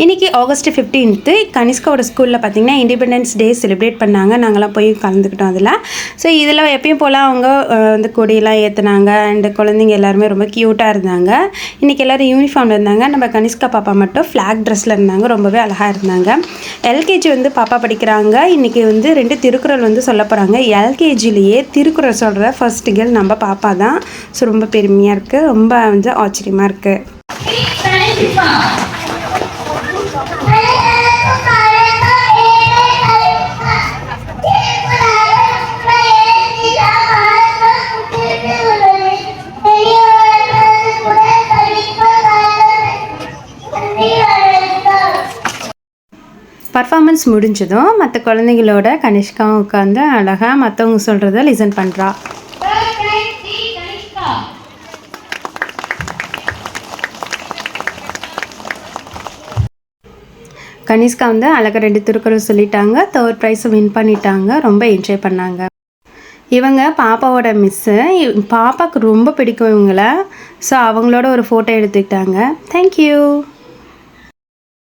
இன்றைக்கி August 15th கனிஷ்காவோட ஸ்கூலில் பார்த்திங்கன்னா இண்டிபெண்டன்ஸ் டே செலிப்ரேட் பண்ணாங்க. நாங்களாம் போய் கலந்துக்கிட்டோம் அதில். ஸோ இதில் எப்பயும் போல் அவங்க வந்து கொடியெல்லாம் ஏற்றுனாங்க. அண்டு குழந்தைங்க எல்லாருமே ரொம்ப க்யூட்டாக இருந்தாங்க. இன்றைக்கி எல்லோரும் யூனிஃபார்மில் இருந்தாங்க. நம்ம கனிஷ்கா பாப்பா மட்டும் ஃப்ளாக் ட்ரெஸ்ஸில் இருந்தாங்க. ரொம்பவே அழகாக இருந்தாங்க. எல்கேஜி வந்து பாப்பா படிக்கிறாங்க. இன்றைக்கி வந்து 2 திருக்குறள் வந்து சொல்ல போகிறாங்க. எல்கேஜிலேயே திருக்குறள் சொல்கிற ஃபர்ஸ்ட் கேர்ள் நம்ம பாப்பா தான். ஸோ ரொம்ப பெருமையாக இருக்குது, ரொம்ப வந்து ஆச்சரியமாக இருக்குது. பர்ஃபார்மன்ஸ் முடிஞ்சதும் மற்ற குழந்தைங்களோட கனிஷ்காவும் உட்காந்து அழகாக மற்றவங்க சொல்கிறத லிசன் பண்ணுறா. கனிஷ்கா வந்து அழகாக 2 திருக்குறள் சொல்லிட்டாங்க. 3rd ப்ரைஸும் வின் பண்ணிட்டாங்க. ரொம்ப என்ஜாய் பண்ணாங்க. இவங்க பாப்பாவோட மிஸ்ஸு. பாப்பாவுக்கு ரொம்ப பிடிக்கும் இவங்கள. ஸோ அவங்களோட ஒரு ஃபோட்டோ எடுத்துக்கிட்டாங்க. தேங்க்யூ.